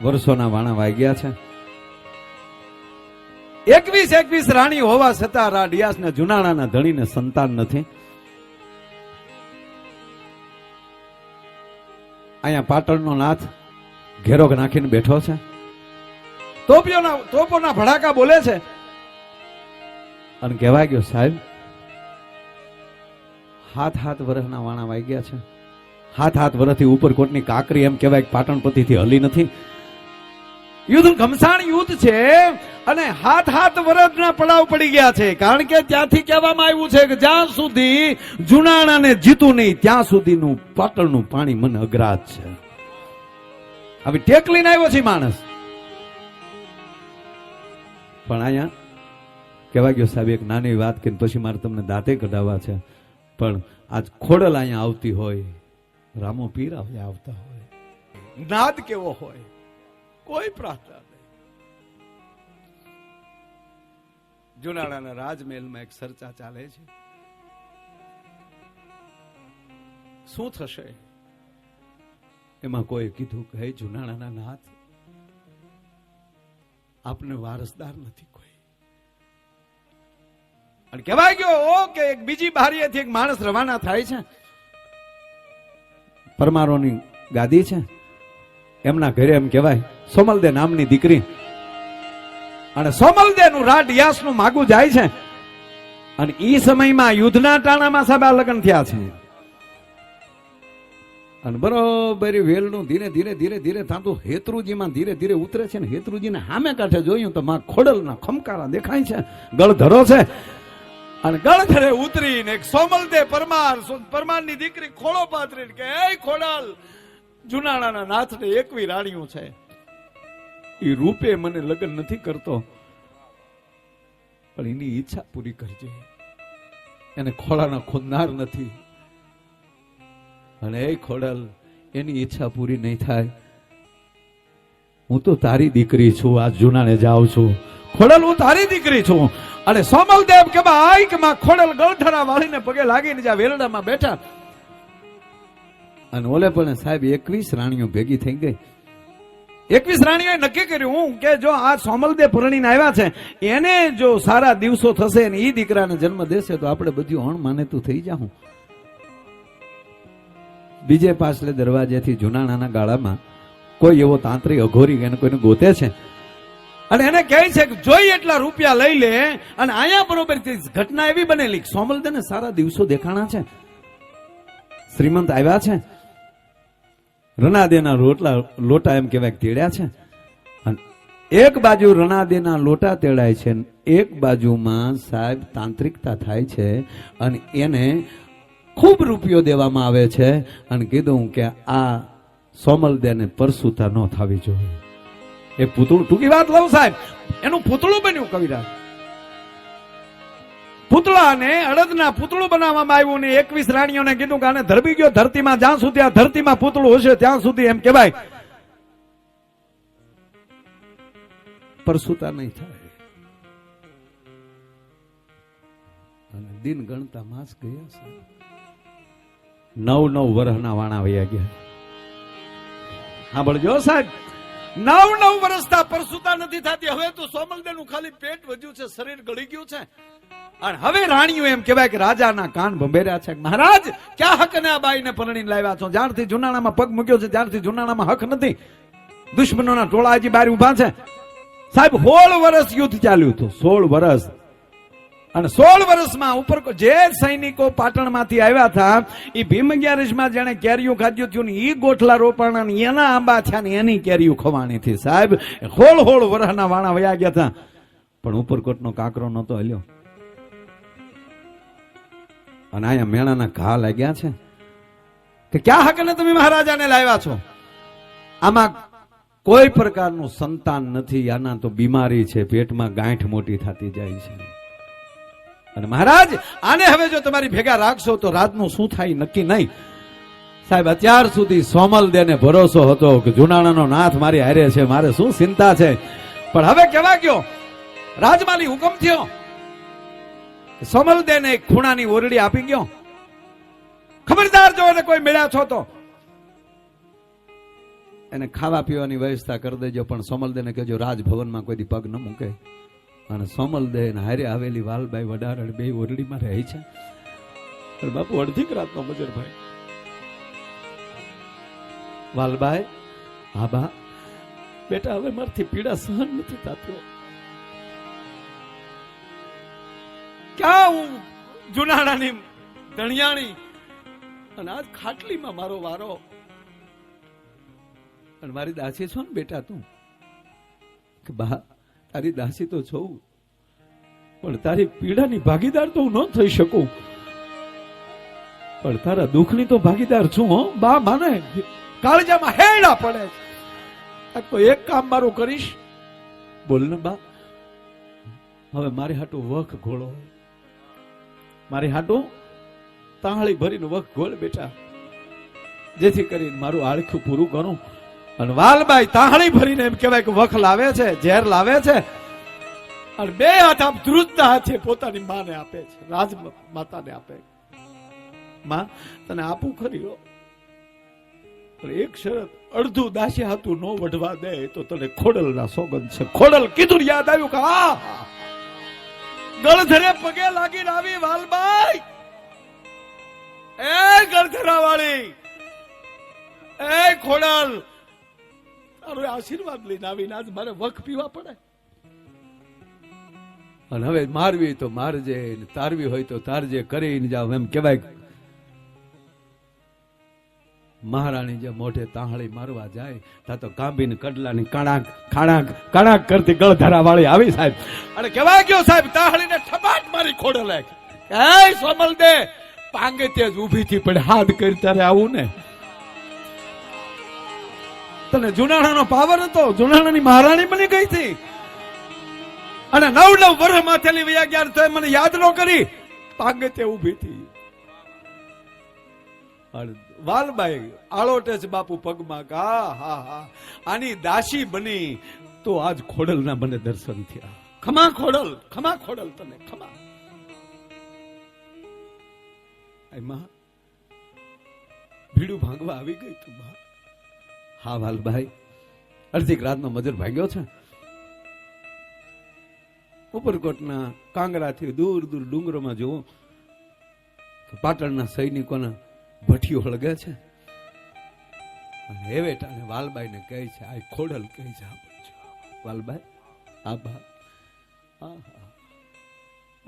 વર્ષોના વાણા વાગ્યા છે. 21 રાણી હોવા છતાં ડિયાસ ને જુનાણાના ધણીને સંતાન નથી. અહીંયા પાટણનો નાથ ઘેરો નાખીને બેઠો છે. તોપોના ભડાકા બોલે છે અને કહેવાય ગયો સાહેબ 7 વર્ષના વાણા વાગ્યા છે. 7 વર્ષથી ઉપરકોટની કાકરી એમ કહેવાય પાટણપતિથી હલી નથી. યુદ્ધ ઘમસાણ યુદ્ધ છે અને 7 વર્ષના પડાવ પડી ગયા છે. કારણ કે ત્યાંથી કહેવામાં આવ્યું છે કે જ્યાં સુધી જુનાણાને જીતું નહીં ત્યાં સુધીનું પાટણનું પાણી મને અઘરાજ છે. હવે ટેક લઈને આવ્યો છે માણસ. પણ અહીંયા કહેવાય ગયો સાહેબ એક નાની વાત કે પછી મારે તમને દાંતે કઢાવવા છે. પણ આજ ખોડલ અહીંયા આવતી હોય, રામો પીર આવતા હોય, નાદ કેવો હોય, કોઈ પ્રાર્થના નહીં. જુનાણાના રાજમહેલમાં એક ચર્ચા ચાલે છે. શું થશે? એમાં કોઈ કીધું કે હે જુનાણાના નાથ, આપને વારસદાર નથી કોઈ. અને કહેવાય ગયો કે એક બીજી બારીએથી એક માણસ રવાના થાય છે. પરમારોની ગાદી છે. એમના ઘરે એમ કહેવાય સોમલદે નામની દીકરી, અને સોમલદે નું ડિયાસ નું માગું જાય છે. અને ઈ સમયમાં યુદ્ધના ટાણામાં સાહેબ આ લગ્ન થયા છે. અને બરોબર વેલનું ધીરે ધીરે ધીરે ધીરે થાતું હેતરુજીમાં ધીરે ધીરે ઉતરે છે ને હેતરુજીને સામે કાંઠે જોયું તો માં ખોડલના ખમકારા દેખાય છે, ગળધરો છે. અને ગળધરે ઉતરીને એક સોમલદે પરમારની દીકરી ખોળો પાથરીને કે એ ખોડલ, જુનાણાના નાથને 21 રાણીઓ છે, એ રૂપે મને લગ્ન નથી કરતો, પણ એની ઈચ્છા પૂરી કરજે. એને ખોળાના ખોદનાર નથી. અને એ ખોડલ, એની ઈચ્છા પૂરી નહીં થાય, હું તો તારી દીકરી છું, આજ જુનાણે જાઉં છું. ખોડલ, હું તારી દીકરી છું. અને સોમલદેવ કે ભાઈ કે માં ખોડલ ગળધરા વાળીને પગે લાગીને જ્યાં વેલડામાં બેઠા. અને ઓલે પણ સાહેબ 21 રાણીઓ ભેગી થઈ ગઈ. 21 રાણીઓએ નક્કી કર્યું કે જો આ સોમલદેવ પરણીને આવ્યા છે એને જો સારા દિવસો થશે ને એ દીકરાને જન્મ દેશે તો આપણે બધું હણ માનેતું થઈ જાઉં. બીજે પાછલે દરવાજેથી જુનાણાના ગાળામાં કોઈ એવો તાંત્રિક અઘોરી એને કોઈને ગોતે છે અને એને કહે છે કે જોઈ એટલા રૂપિયા લઈ લે. અને અહીંયા બરોબર ઘટના એવી બનેલી સોમલદેવને સારા દિવસો દેખાણા છે, શ્રીમંત આવ્યા છે, રણાદેના લોટા એમ કહેવાય તેડ્યા છે. અને એક બાજુ રણાદેના લોટા તેડાય છે, એક બાજુમાં સાહેબ તાંત્રિકતા થાય છે અને એને ખૂબ રૂપિયો દેવામાં આવે છે. અને કીધું કે આ સોમલદેવને પરસુતા ન થવી જોઈએ. એ પૂતળું, ટૂંકી વાત લઉં સાહેબ, એનું પૂતળું બન્યું કવિરાજ. પૂતળાને અડદના પૂતળું બનાવવામાં આવ્યું ને 21 રાણીઓને કીધું કે આને ધરબી ગયો ધરતીમાં, જ્યાં સુધી આ ધરતીમાં પૂતળું હશે ત્યાં સુધી એમ કહેવાય પરસુતા નહીં થાય. અને દિન ગણતા માસ ગયા છે. 9 વર્ષના વાણા વયા ગયા. હા બોલજો સાહેબ, 9 વર્ષતા પરસુતા નથી થતી. હવે તો સોમલદેવનું ખાલી પેટ વધ્યું છે, શરીર ગળી ગયું છે. અને હવે રાણીઓ એમ કહેવાય કે રાજાના કાન ભંભેર્યા છે. મહારાજ, ક્યાં હકને આ બાઈને પરણીને લાવ્યા છો? જ્યારથી જુનાણામાં પગ મૂક્યો છે ત્યારથી જુનાણામાં હક નથી. દુશ્મનોના ટોળા હજી બહાર ઉભા છે. સાહેબ 16 વર્ષ યુદ્ધ ચાલ્યું હતું, 16 વર્ષ. અને 16 વર્ષમાં ઉપર જે સૈનિકો પાટણમાંથી આવ્યા હતા એ ભીમ 11માં જેને કેરીયું ખાધ્યું થયું ને એ ગોઠલા રોપાણા ને એના આંબા થયા ને એની કેરીયું ખવાણી થી. સાહેબ 16 વર્ષના વાણા વયા ગયા હતા, પણ ઉપરકોટનો કાકરો નહોતો હલ્યો. અને અહીંયા મેણાના ઘા લાગ્યા છે કે ક્યાં હકને તમે મહારાજાને લાવ્યા છો? આમાં કોઈ પ્રકારનું સંતાન નથી, આના તો બીમારી છે, પેટમાં ગાંઠ મોટી થતી જાય છે. અને મહારાજ, આને હવે જો તમારી ભેગા રાખશો તો રાતનું શું થાય નક્કી નહીં. સાહેબ અત્યાર સુધી સોમલદેવને ભરોસો હતો કે જુનાણાનો નાથ મારી હારે છે, મારે શું ચિંતા છે. પણ હવે કેવા ગયો, રાજમાલી હુકમ થયો, સોમલદેવને એક ખૂણાની ઓરડી આપી ગયો. ખબરદાર જો એને કોઈ મળ્યા છો તો એને ખાવા પીવાની વ્યવસ્થા કરી દેજો, પણ સોમલદેને કહેજો રાજભવનમાં કોઈ દી પગ ન મૂકે. અને સોમલદે હારે આવેલી વાલબાઈ વડારણ બે ઓરડીમાં રહે છે. અને બાપુ અડધી રાતનો મજરભાઈ વાલબાઈ, હા બા બેટા હવે મારથી પીડા સહન નથી થતો. ક્યાં હું જુનાણાની ધણિયાણી અને આજ ખાટલીમાં મારો વારો. અને મારી દાસી છો ને બેટા તું, કે બા તારી દાસી તો છું, પણ તારી પીડાની ભાગીદાર તો હું ન થઈ શકું, પણ તારા દુઃખની તો ભાગીદાર છું. હો બા, માને કાળજામાં હેડા પડે છે. તો એક કામ મારું કરીશ, બોલ ને બા. હવે મારી હાટું વખ ઘોળો, મારી હાટું તાળી ભરીને વખ ઘોળ બેટા, જેથી કરીને મારું આળખું પૂરું કરું. અને વાલબાઈ તાળી ભરીને એમ કહેવાય કે વખ લાવે છે, ઝેર લાવે છે, અને બે હાથ આમ ધ્રુજતા હાથે પોતાની માને આપે છે, રાજ માતાને આપે. માં તને આપું ખરી હો, પણ એક શરત, અડધું દાસી હાથું નો વઢવા દે તો તને ખોડલ ના સોગંદ છે. ખોડલ કીધું યાદ આવ્યું કે હા ગળધરે પગે લાગીને આવી વાલબાઈ, એ ગળધરા વાળી, એ ખોડલ તારો આશીર્વાદ લઈને આવીને આજ મારે વખ પીવા પડે. અને હવે મારવી તો મારજે, તારવી હોય તો તારજે, કરીને જાવ એમ કેવાય. મહારાણી જે મોઢે તાહળી મારવા જાય તા તો કાંબીને કડલાની કાણાક ખાણાક કાણાક કરતી ગળધરા વાળી આવી સાહેબ. અને કેવા ગયો સાહેબ, તાહળીને ઠપાટ મારી ખોડલે, એ સોમલ દે પાંગે તે જ ઊભી થી પણ હાથ કરી તારે આવું ને. તને જુનાણાનો પાવર હતો, જુનાણાની મહારાણી બની ગઈ હતી. અને 9 વર્ષ માથેલી વયા ગયા તો મને યાદ ન કરી, પાંગે તે ઊભી હતી. વાલબાઈ આળોટે છે બાપુ પગમાં, હા હા હા આની દાસી બની તો આજ ખોડલ ના મને દર્શન થયા. ખમા ખોડલ, ખમા ખોડલ, તને ખમા. એમાં ભીડું ભાંગવા આવી ગઈ તું. હા વાલભાઈ, અડધી રાતનો મજર ભાગ્યો છે. ઉપરકોટના કાંગરાથી દૂર દૂર ડુંગરોમાં જોવો પાટણના સૈનિકોના ભઠ્ઠીઓ હળગે છે. હવે ટાણે વાલબાઈ ને કહે છે, આ ખોડલ કહે છે, વાલબાઈ આ બા,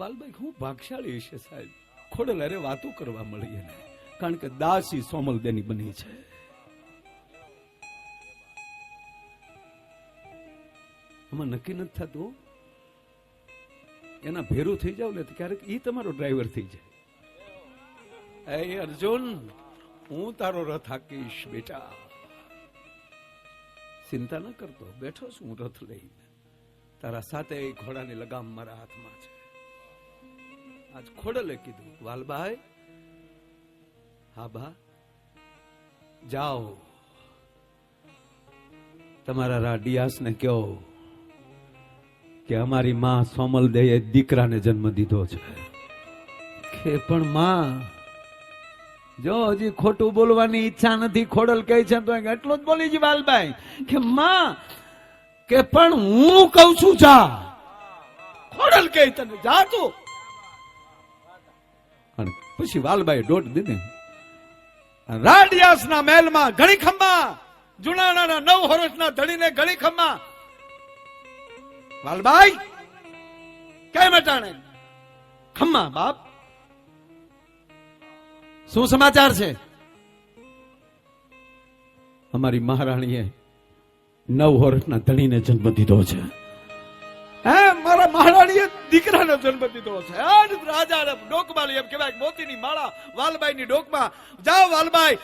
વાલબાઈ હું ભાગશાળી છે સાહેબ. ખોડલ અરે વાતો કરવા મળી એને, કારણ કે દાસી સોમલદેની બની છે. આમાં નક્કી નથી થતું, એના ભેરું થઈ જાવ ને ક્યારેક ઈ તમારો ડ્રાઈવર થઈ જાય. એ અર્જુન, હું તારો રથ હાકીશ બેટા, ચિંતા ન કરતો, બેઠો છું હું રથ લઈને. તારા સાથે ઘોડાની લગામ મારા હાથમાં છે. આજ ખોડલે કીધું, વાલબાઈ, હા બા, જાઓ તમારા રાડિયાસ ને કહો કે અમારી માં સોમલદેએ દીકરાને જન્મ દીધો છે. કે પણ માં જો હજી ખોટું બોલવાની ઈચ્છા નથી, ખોડલ કહે છે તો એટલું જ બોલી જી વાલબાઈ કે માં કે પણ હું કઉ છું જા. ખોડલ કહે તને જા તું. અને પછી વાલબાઈ દોટ દીધી. રાડિયાસના મહેલમાં ઘણી ખંભા, જુનાણાના 9 વર્ષના ધણીને ઘણી ખંભા. વાલબાઈ કેમ અટાણે ખમ્મા બાપ, શું સમાચાર છે? અમારી મહારાણીએ 9 વર્ષના ધણીને જન્મ દીધો છે. હે, મારા મહારાણીએ દીકરાને જન્મ દીધો છે. આજ રાજા ડોકમાં એમ કહેવાય મોતીની માળા વાલબાઈની ડોકમાં. જાઓ વાલબાઈ,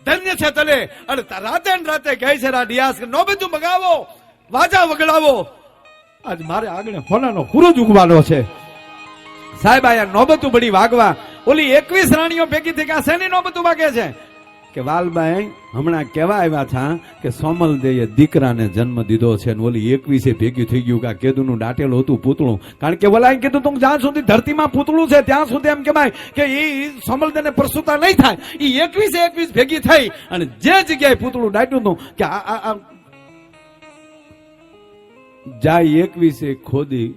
ધન્ય છે તને. અને રાતે ને રાતે કહે છે રાડિયાસ કે નો બધું મગાવો, વાજા વગડાવો. આજ મારે આગળ હોનાનો હુરજ ઉગવાનો છે સાહેબ. આયા નોબતું બડી વાગવા, ઓલી 21 રાણીઓ ભેગી થઈ ગયા, શેની નોબતું વાગે છે? કે વાલબાઈ હમણાં કેવા આવ્યા હતા કે સોમલદેએ દીકરાને જન્મ દીધો છે ને ઓલી 21 ભેગી થઈ ગયું કે આ કેદુનું દાટેલું હતું પૂતળું. કારણ કે ઓલાએ કીધું તું જ્યાં સુધી ધરતીમાં પૂતળું છે ત્યાં સુધી એમ કહેવાય કે એ સોમલદેને પ્રસૂતા નહીં થાય. એ 21 ભેગી થઈ અને જે જગ્યાએ પૂતળું દાટ્યું હતું કે આ જાય 21 ખોદી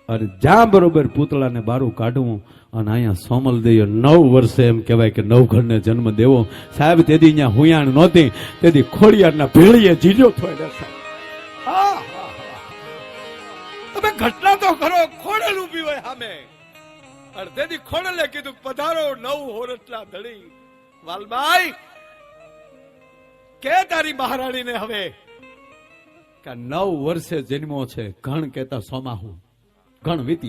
અને જ્યાં બરોબર પૂતળાને બારું કાઢવું અને અહીંયા સોમલદેએ 9 વર્ષે એમ કહેવાય કે નવઘણને જન્મ દેવો. સાહેબ તેથી અહીંયા હુયાણ નહોતી, તેથી ખોડિયારના ભેળીએ જીજો થોડે. તમે ઘટના તો કરો, ખોડલ ઊભી હોય સામે અને તેથી ખોડલે કીધું પધારો 9 હોરટલા ધડી. વાલબાઈ કે તારી મહારાણીને હવે કે 9 વર્ષે જન્મો છે. ઘણ કેતા સોમાહુ, ઘણ વીત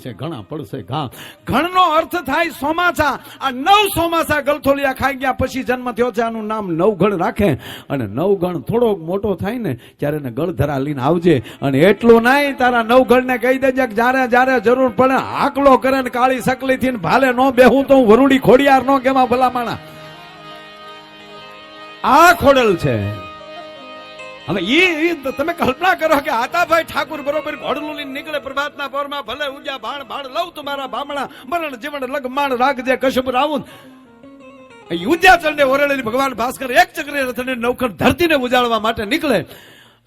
છે, ઘણા પડશે ઘા. ઘણનો અર્થ થાય સોમાસા. આ 9 સોમાસા ગલથોલિયા ખાઈ ગયા પછી જન્મ થયો છે. આનું નામ નવઘણ રાખે અને નવઘણ થોડોક મોટો થાય ને ત્યારે એને ગળધરા લઈને આવજે. અને એટલું નહીં, તારા નવઘણ ને કહી દેજે કે જ્યારે જ્યારે જરૂર પડે હાકલો કરે ને કાળી સકલી થી ભાલે નો બેહું તો હું વરુડી ખોડિયાર નો કેવા ભલા માણા. આ ખોડલ છે. હવે ઈ તમે કલ્પના કરો કે આતાભાઈ ઠાકુર બરોબર ઘોડલું લઈને નીકળે પ્રભાતના પોરમાં, ભલે ઉજા ભાણ લઉં તમારા બામણા મરણ જીવન લગમાણ રાખજે કશુંપ રાઉન. ઉદ્યાચંડે ઓરડેલી ભગવાન ભાસ્કર એક ચક્રી રથને નવખંડ ધરતીને ઉજાડવા માટે નીકળે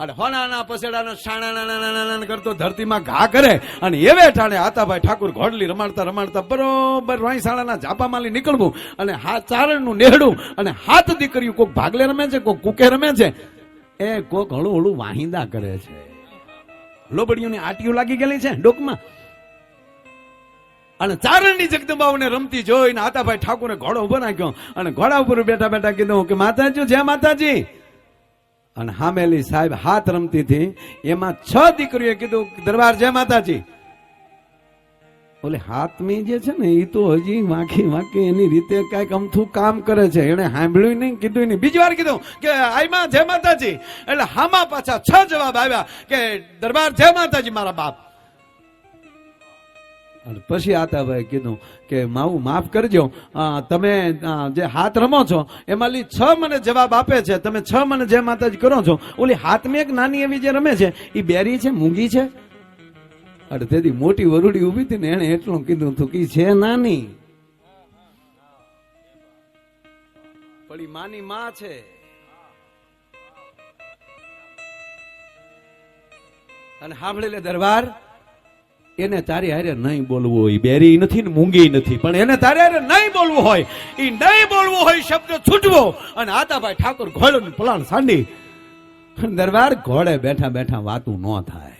અને હોનાના પસેડાના શાણા કરતો ધરતીમાં ઘા કરે. અને એવે ટાણે આતાભાઈ ઠાકુર ઘોડલી રમાડતા બરોબર રોઈશાળાના ઝાપામાલી નીકળવું અને ચારણનું નેહડું અને હાથ દીકરીઓ કોક ભાગલે રમે છે, કોક કુકે રમે છે, એ કોક હળું હળું વાહિંદા કરે છે. લોબડીઓની આટીઓ લાગી ગયેલી છે ડોકમાં. અને ચારણની જગદંબાઓને રમતી જોઈને આતાભાઈ ઠાકુરે ઘોડો ઉભો નાખ્યો અને ઘોડા ઉપર બેઠા બેઠા કીધું કે માતાજી જય માતાજી. અને હામેલી સાહેબ હાથ રમતી હતી, એમાં 6 દીકરીઓએ કીધું દરબાર જય માતાજી. ઓલે હાથમી જે છે ને એ તો હજી વાંકી એની રીતે કઈક અમથું કામ કરે છે. એને સાંભળ્યું નહીં, કીધું નહીં. બીજી વાર કીધું કે આઈમાં જય માતાજી. એટલે હામાં પાછા 6 જવાબ આવ્યા કે દરબાર જય માતાજી મારા બાપ. અને પછી આતાભાઈ કીધું કે માવું માફ કરજો, તમે જે હાથ રમો છો એમાં 6 મને જવાબ આપે છે, તમે 6 મને જય માતાજી કરો છો. ઓલી હાથમાં એક નાની એવી જે રમે છે એ બેરી છે, મૂંગી છે. અને તેથી મોટી વરુડી ઉભી હતી ને એને એટલું કીધું હતું કે છે નાની પણ માની માં છે. અને સાંભળી લે દરબાર, એને તારી હારે નહીં બોલવું હોય. બેરી નથી ને મૂંગી નથી, પણ એને તારી હારે નહીં બોલવું હોય. એ નહીં બોલવું હોય શબ્દ છૂટવો. અને આતાભાઈ ઠાકોર ઘોડે પલાણ સાંડી દરબાર ઘોડે બેઠા બેઠા વાતું ન થાય.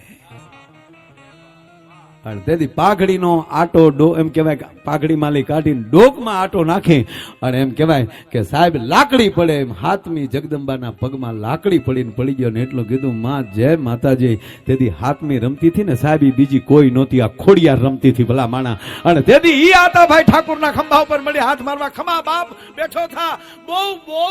તેથી પાઘડીનો આટો એમ કહેવાય કે પાઘડી માલી કાઢીને ડોકમાં આટો નાખી અને એમ કહેવાય કે સાહેબ લાકડી પડે એમ હાથમી જગદંબાના પગમાં લાકડી પડીને પડી ગયો ને એટલું કીધું માં જય માતાજી. તેથી હાથમી રમતી હતી ને સાહેબ બીજી કોઈ નહોતી, આ ખોડિયાર રમતી હતી ભલા માણા. અને તેથી ઈ આતાભાઈ ઠાકુરના ખંભા ઉપર મળી હાથ મારવા, ખમા બાપ બેઠો થા. બહુ